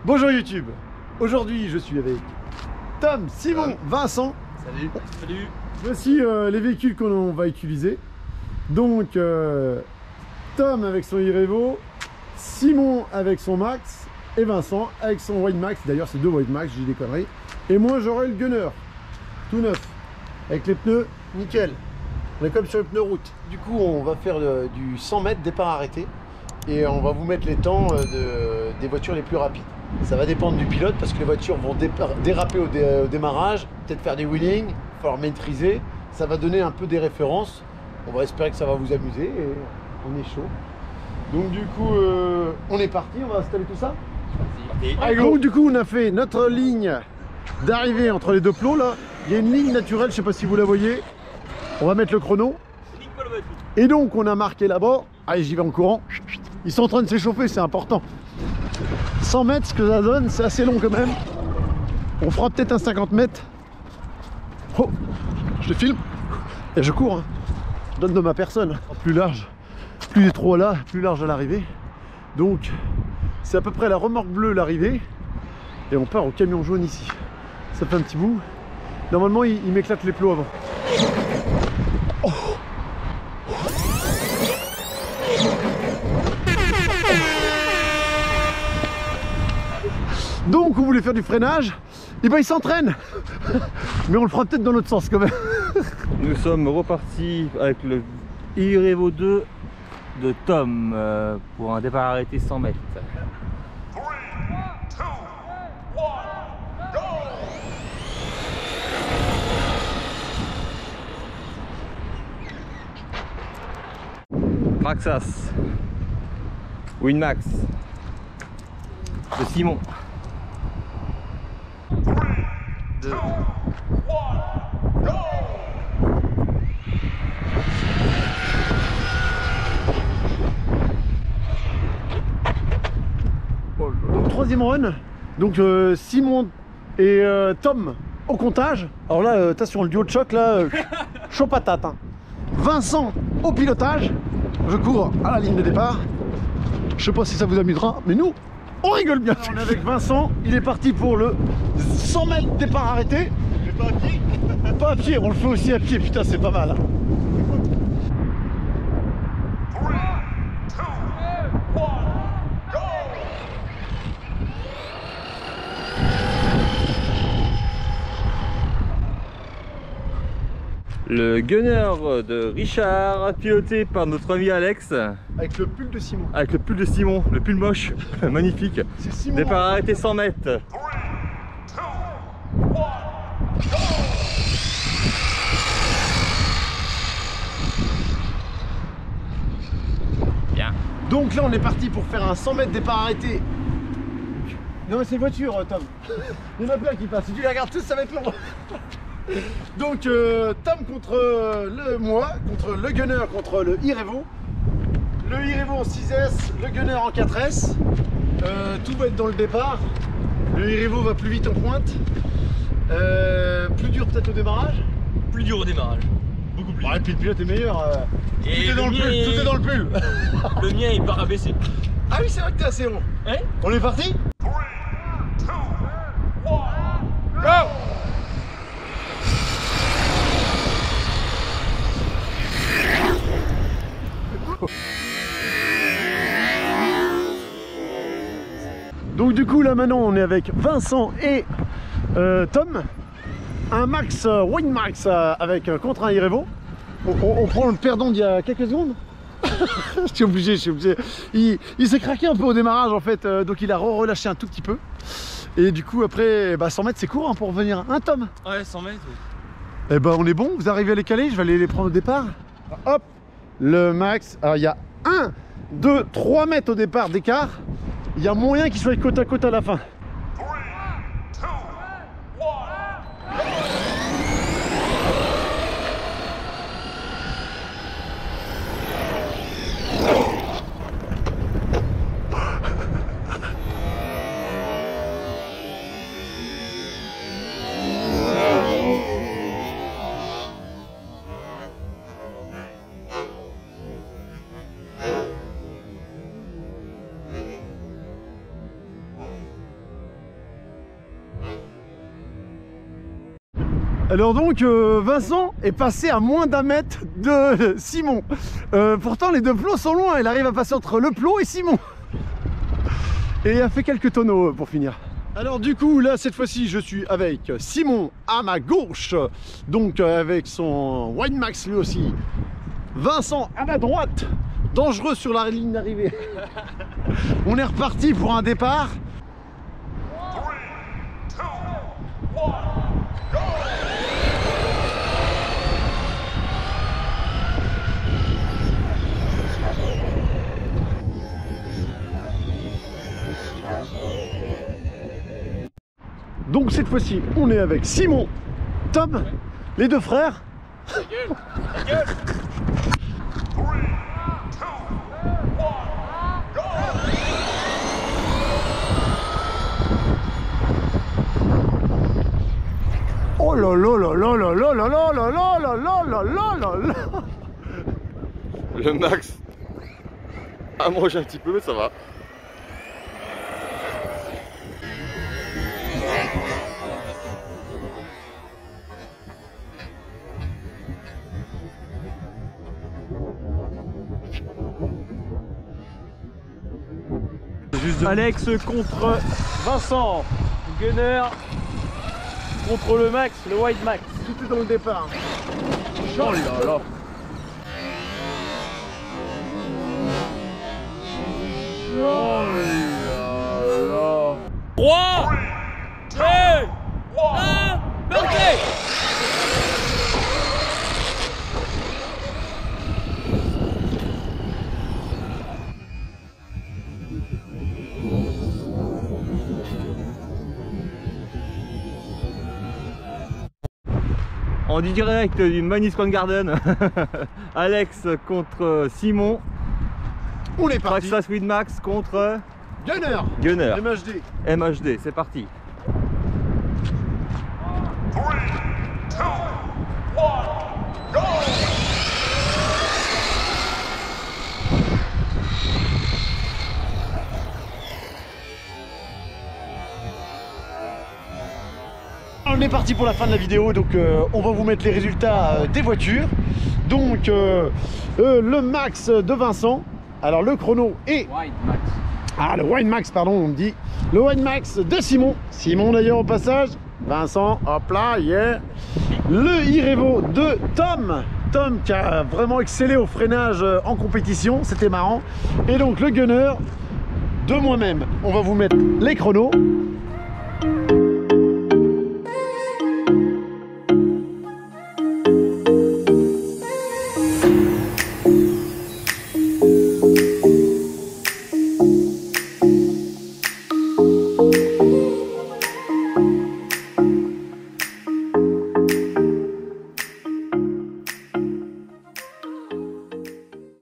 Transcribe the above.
Bonjour YouTube. Aujourd'hui je suis avec Tom, Simon, Vincent. Salut. Salut. Voici les véhicules qu'on va utiliser. Donc Tom avec son Irevo, Simon avec son Max et Vincent avec son Wide Max. D'ailleurs c'est deux Wide Max, j'ai des conneries. Et moi j'aurai le Gunner, tout neuf, avec les pneus nickel. On est comme sur les pneus route. Du coup on va faire du 100 mètres départ arrêté. Et on va vous mettre les temps des voitures les plus rapides. Ça va dépendre du pilote parce que les voitures vont déraper au démarrage, peut-être faire des wheelings, il va falloir maîtriser. Ça va donner un peu des références. On va espérer que ça va vous amuser et on est chaud. Donc du coup, on est parti, on va installer tout ça. Donc du coup, on a fait notre ligne d'arrivée entre les deux plots là. Il y a une ligne naturelle, je sais pas si vous la voyez. On va mettre le chrono. Et donc on a marqué là-bas. Allez, j'y vais en courant. Ils sont en train de s'échauffer, c'est important. 100 mètres, ce que ça donne, c'est assez long quand même. On fera peut-être un 50 mètres. Oh, je le filme. Et je cours. Hein. Je donne de ma personne. Plus large, plus les trois là, plus large à l'arrivée. Donc, c'est à peu près la remorque bleue l'arrivée. Et on part au camion jaune ici. Ça fait un petit bout. Normalement, il m'éclate les plots avant. Oh. Donc on voulait faire du freinage, et ben il s'entraîne. Mais on le fera peut-être dans l'autre sens quand même. Nous sommes repartis avec le Irevo 2 de Tom pour un départ arrêté 100 mètres. 3, 2, 1, go! Traxas, Winmax de Simon. 3, 2, 1, go! Donc troisième run, donc Simon et Tom au comptage. Alors là, attention, le duo de choc là, chaud patate. Hein. Vincent au pilotage, je cours à la ligne de départ. Je sais pas si ça vous amusera, mais nous, on rigole bien. On est avec Vincent, il est parti pour le 100 mètres départ arrêté. Mais pas à pied. Pas à pied, on le fait aussi à pied, putain c'est pas mal. Hein. 3, 2, 1, go! Le Gunner de Richard, piloté par notre ami Alex. Avec le pull de Simon. Avec le pull de Simon, le pull moche, magnifique. C'est Simon. Départ arrêté 100 mètres. 3, 2, 1, go! Bien. Donc là on est parti pour faire un 100 mètres départ arrêté. Non mais c'est une voiture Tom. Il y en a plein qui passent. Si tu les regardes tous ça va être long. Donc Tom contre moi, contre le Gunner, contre le Irevo. Le Irevo en 6S, le Gunner en 4S. Tout va être dans le départ. Le Irevo va plus vite en pointe. Plus dur peut-être au démarrage. Plus dur au démarrage, beaucoup plus dur. Ouais, et puis le pilote est meilleur. Tout Et est dans le pull, tout est dans le pull. Le mien il part abaissé. Ah oui c'est vrai que t'es assez long. Hein? On est parti? 3, 2, 1, go! Donc du coup là maintenant on est avec Vincent et Tom. Un Max, Win Max avec contre un Irevo. On prend le perdant d'il y a quelques secondes. Je suis obligé. Il s'est craqué un peu au démarrage en fait, donc il a relâché un tout petit peu. Et du coup après, 100 mètres c'est court hein, pour revenir. Hein Tom? Ouais, 100 mètres. Eh ben on est bon, vous arrivez à les caler, je vais aller les prendre au départ. Hop, le Max. Alors il y a 1, 2, 3 mètres au départ d'écart. Il y a moyen qu'ils soient côte à côte à la fin. 3, 2, 1, Alors donc Vincent est passé à moins d'1 mètre de Simon. Pourtant les deux plots sont loin, il arrive à passer entre le plot et Simon. Et il a fait quelques tonneaux pour finir. Alors du coup là cette fois-ci je suis avec Simon à ma gauche, donc avec son Winemax lui aussi. Vincent à ma droite, dangereux sur la ligne d'arrivée. On est reparti pour un départ. 3, 2, 1, go! Donc cette fois-ci on est avec Simon, Tom, les deux frères. 3, 2, 1, go! Oh là là là là là là là là là là là là là là là là. Le max a mangé un petit peu, mais ça va. Alex contre Vincent. Gunner contre le Max, le White Max. Tout est dans le départ. Oh là là. Oh là là. 3, 2, 1, marqué. En direct du Madison Garden, Alex contre Simon, On est parti. Traxxas Winmax contre Gunner. Gunner, MHD. MHD, c'est parti. 3, 2, 1, go! On est parti pour la fin de la vidéo, donc on va vous mettre les résultats des voitures. Donc le max de Vincent, alors le chrono est... White Max. Ah, le Winemax, pardon, on me dit. Le Winemax de Simon. Simon d'ailleurs au passage. Vincent, hop là, yeah. Le Irevo de Tom. Tom qui a vraiment excellé au freinage en compétition, c'était marrant. Et donc le Gunner de moi-même. On va vous mettre les chronos.